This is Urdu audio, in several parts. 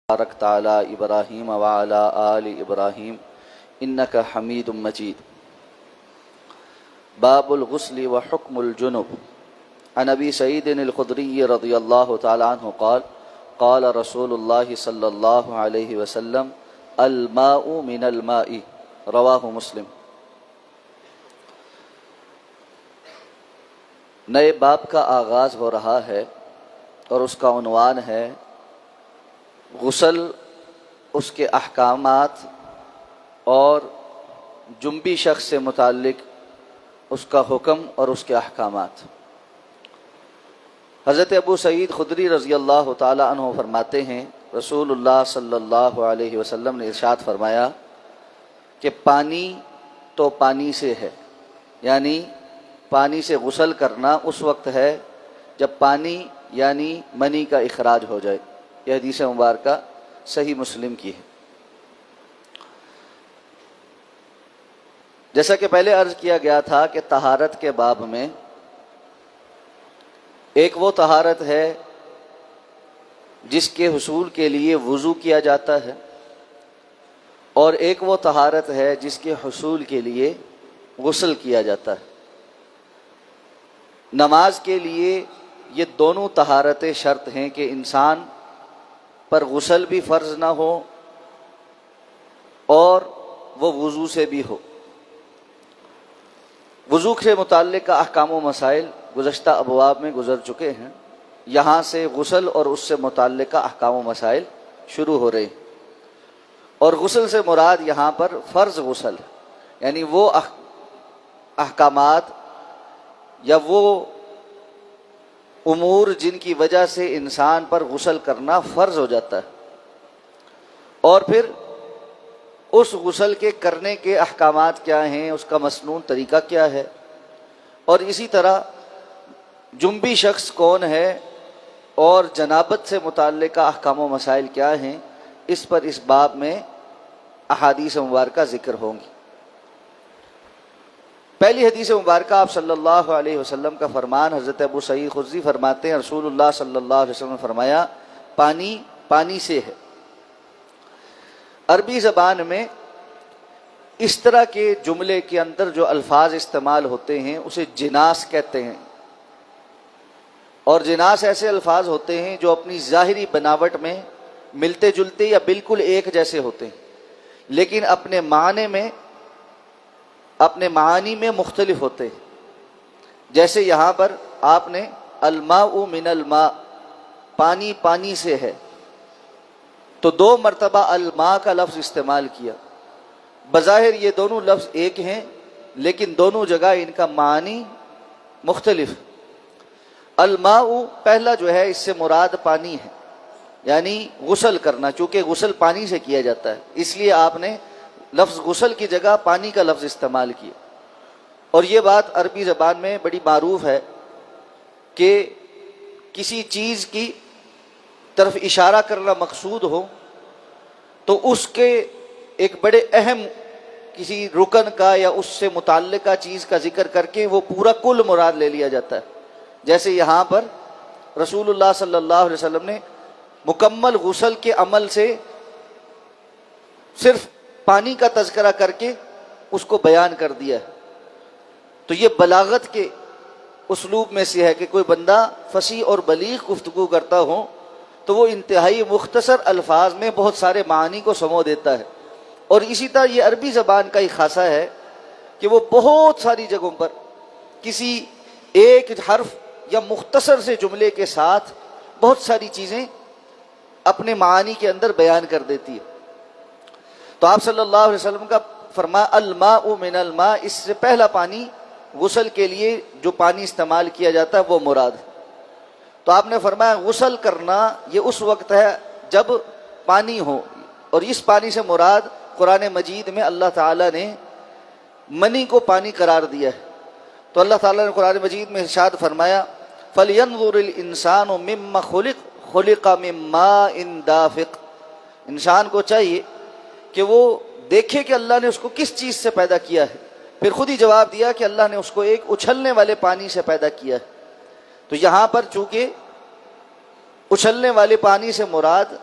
باركت على إبراهيم وعلى آل إبراهيم إنك حميد مجيد. باب الغسل وحكم الجنب. عن أبي سعيد الخدري رضي الله تعالى عنه قال قال رسول الله صلى الله عليه وسلم الماء من الماء. رواہ مسلم. نئے باب کا آغاز ہو رہا ہے اور اس کا عنوان ہے غسل، اس کے احکامات اور جنبی شخص سے متعلق اس کا حکم اور اس کے احکامات. حضرت ابو سعید خدری رضی اللہ تعالی عنہ فرماتے ہیں رسول اللہ صلی اللہ علیہ وسلم نے ارشاد فرمایا کہ پانی تو پانی سے ہے، یعنی پانی سے غسل کرنا اس وقت ہے جب پانی یعنی منی کا اخراج ہو جائے. یہ حدیث مبارکہ صحیح مسلم کی ہے. جیسا کہ پہلے عرض کیا گیا تھا کہ طہارت کے باب میں ایک وہ طہارت ہے جس کے حصول کے لیے وضو کیا جاتا ہے، اور ایک وہ طہارت ہے جس کے حصول کے لیے غسل کیا جاتا ہے. نماز کے لیے یہ دونوں طہارتیں شرط ہیں کہ انسان پر غسل بھی فرض نہ ہو اور وہ وضو سے بھی ہو. وضو سے متعلق احکام و مسائل گزشتہ ابواب میں گزر چکے ہیں. یہاں سے غسل اور اس سے متعلقہ احکام و مسائل شروع ہو رہے ہیں، اور غسل سے مراد یہاں پر فرض غسل، یعنی وہ احکامات یا وہ امور جن کی وجہ سے انسان پر غسل کرنا فرض ہو جاتا ہے، اور پھر اس غسل کے کرنے کے احکامات کیا ہیں، اس کا مسنون طریقہ کیا ہے، اور اسی طرح جنبی شخص کون ہے اور جنابت سے متعلقہ احکام و مسائل کیا ہیں، اس پر اس باب میں احادیث مبارکہ ذکر ہوں گی. پہلی حدیث مبارکہ آپ صلی اللہ علیہ وسلم کا فرمان. حضرت ابو سعید خدری فرماتے ہیں رسول اللہ صلی اللہ علیہ وسلم نے فرمایا پانی پانی سے ہے. عربی زبان میں اس طرح کے جملے کے اندر جو الفاظ استعمال ہوتے ہیں اسے جناس کہتے ہیں، اور جناس ایسے الفاظ ہوتے ہیں جو اپنی ظاہری بناوٹ میں ملتے جلتے یا بالکل ایک جیسے ہوتے ہیں، لیکن اپنے معانی میں مختلف ہوتے ہیں. جیسے یہاں پر آپ نے الماء من الماء، پانی پانی سے ہے، تو 2 مرتبہ الماء کا لفظ استعمال کیا. بظاہر یہ دونوں لفظ ایک ہیں لیکن دونوں جگہ ان کا معنی مختلف. الماء پہلا جو ہے اس سے مراد پانی ہے، یعنی غسل کرنا، چونکہ غسل پانی سے کیا جاتا ہے اس لیے آپ نے لفظ غسل کی جگہ پانی کا لفظ استعمال کیا. اور یہ بات عربی زبان میں بڑی معروف ہے کہ کسی چیز کی طرف اشارہ کرنا مقصود ہو تو اس کے ایک بڑے اہم کسی رکن کا یا اس سے متعلقہ چیز کا ذکر کر کے وہ پورا کل مراد لے لیا جاتا ہے. جیسے یہاں پر رسول اللہ صلی اللہ علیہ وسلم نے مکمل غسل کے عمل سے صرف پانی کا تذکرہ کر کے اس کو بیان کر دیا ہے. تو یہ بلاغت کے اسلوب میں سے ہے کہ کوئی بندہ فصیح اور بلیغ گفتگو کرتا ہو تو وہ انتہائی مختصر الفاظ میں بہت سارے معانی کو سمو دیتا ہے. اور اسی طرح یہ عربی زبان کا ہی خاصہ ہے کہ وہ بہت ساری جگہوں پر کسی ایک حرف یا مختصر سے جملے کے ساتھ بہت ساری چیزیں اپنے معانی کے اندر بیان کر دیتی ہے. تو آپ صلی اللہ علیہ وسلم کا فرمایا الماء من الماء، اس سے پہلا پانی غسل کے لیے جو پانی استعمال کیا جاتا ہے وہ مراد ہے. تو آپ نے فرمایا غسل کرنا یہ اس وقت ہے جب پانی ہو، اور اس پانی سے مراد قرآن مجید میں اللہ تعالیٰ نے منی کو پانی قرار دیا ہے. تو اللہ تعالیٰ نے قرآن مجید میں ارشاد فرمایا فَلْيَنْظُرِ الْإِنسَانُ مِمَّ خُلِقَ مِن مَّاءٍ دَافِقٍ. انسان کو چاہیے کہ وہ دیکھے کہ اللہ نے اس کو کس چیز سے پیدا کیا ہے. پھر خود ہی جواب دیا کہ اللہ نے اس کو ایک اچھلنے والے پانی سے پیدا کیا ہے. تو یہاں پر چونکہ اچھلنے والے پانی سے مراد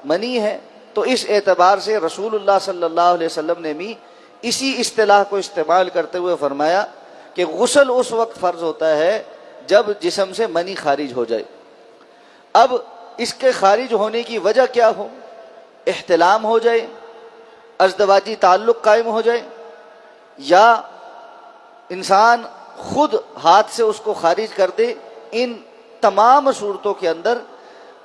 منی ہے، تو اس اعتبار سے رسول اللہ صلی اللہ علیہ وسلم نے بھی اسی اصطلاح کو استعمال کرتے ہوئے فرمایا کہ غسل اس وقت فرض ہوتا ہے جب جسم سے منی خارج ہو جائے۔ اب اس کے خارج ہونے کی وجہ کیا ہو؟ احتلام ہو جائے، ازدواجی تعلق قائم ہو جائے، یا انسان خود ہاتھ سے اس کو خارج کر دے، ان تمام صورتوں کے اندر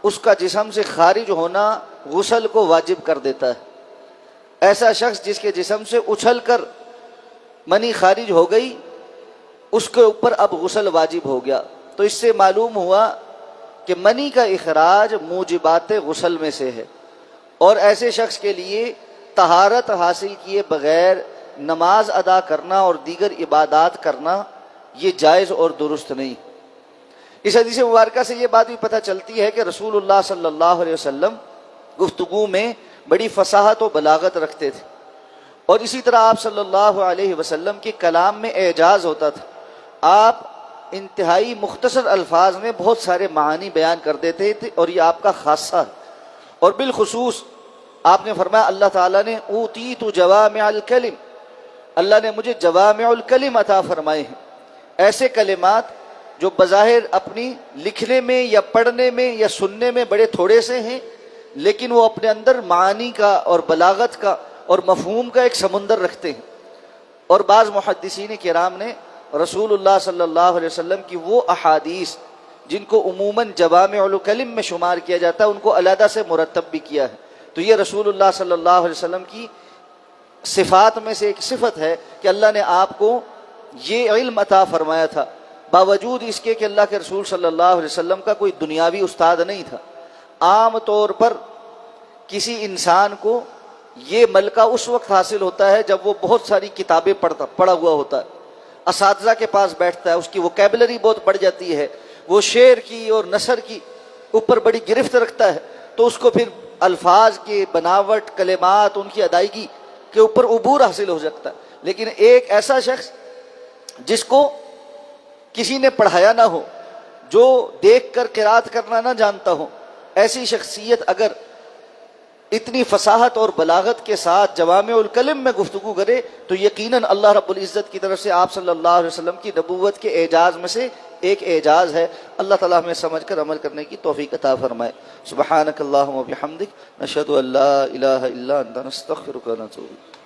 اس کا جسم سے خارج ہونا غسل کو واجب کر دیتا ہے۔ ایسا شخص جس کے جسم سے اچھل کر منی خارج ہو گئی، اس کے اوپر اب غسل واجب ہو گیا۔ تو اس سے معلوم ہوا کہ منی کا اخراج موجبات غسل میں سے ہے، اور ایسے شخص کے لیے طہارت حاصل کیے بغیر نماز ادا کرنا اور دیگر عبادات کرنا یہ جائز اور درست نہیں۔ اس حدیث مبارکہ سے یہ بات بھی پتہ چلتی ہے کہ رسول اللہ صلی اللہ علیہ وسلم گفتگو میں بڑی فصاحت و بلاغت رکھتے تھے، اور اسی طرح آپ صلی اللہ علیہ وسلم کے کلام میں اعجاز ہوتا تھا۔ آپ انتہائی مختصر الفاظ میں بہت سارے معانی بیان کر دیتے تھے، اور یہ آپ کا خاصہ ہے۔ اور بالخصوص آپ نے فرمایا اللہ تعالیٰ نے اوتیت جوامع الکلم، اللہ نے مجھے جوامع الکلم عطا فرمائے ہیں، ایسے کلمات جو بظاہر اپنی لکھنے میں یا پڑھنے میں یا سننے میں بڑے تھوڑے سے ہیں، لیکن وہ اپنے اندر معانی کا اور بلاغت کا اور مفہوم کا ایک سمندر رکھتے ہیں۔ اور بعض محدثین کرام نے رسول اللہ صلی اللہ علیہ وسلم کی وہ احادیث جن کو عموماً جوامع الکلم میں شمار کیا جاتا ہے، ان کو علیحدہ سے مرتب بھی کیا ہے۔ تو یہ رسول اللہ صلی اللہ علیہ وسلم کی صفات میں سے ایک صفت ہے کہ اللہ نے آپ کو یہ علم عطا فرمایا تھا، باوجود اس کے کہ اللہ کے رسول صلی اللہ علیہ وسلم کا کوئی دنیاوی استاد نہیں تھا۔ عام طور پر کسی انسان کو یہ ملکہ اس وقت حاصل ہوتا ہے جب وہ بہت ساری کتابیں پڑھا ہوا ہوتا ہے، اساتذہ کے پاس بیٹھتا ہے، اس کی ووکیبلری بہت بڑھ جاتی ہے، وہ شعر کی اور نثر کی اوپر بڑی گرفت رکھتا ہے، تو اس کو پھر الفاظ کی بناوٹ، کلمات، ان کی ادائیگی کے اوپر عبور حاصل ہو سکتا ہے۔ لیکن ایک ایسا شخص جس کو کسی نے پڑھایا نہ ہو، جو دیکھ کر قرات کرنا نہ جانتا ہو، ایسی شخصیت اگر اتنی فصاحت اور بلاغت کے ساتھ جوامع الکلم میں گفتگو کرے تو یقیناً اللہ رب العزت کی طرف سے آپ صلی اللہ علیہ وسلم کی نبوت کے اعجاز میں سے ایک اعجاز ہے۔ اللہ تعالیٰ ہمیں سمجھ کر عمل کرنے کی توفیق عطا فرمائے۔ سبحانک اللہم و بحمدک، نشہد ان لا الہ الا انت، نستغفرک و نتوب الیک۔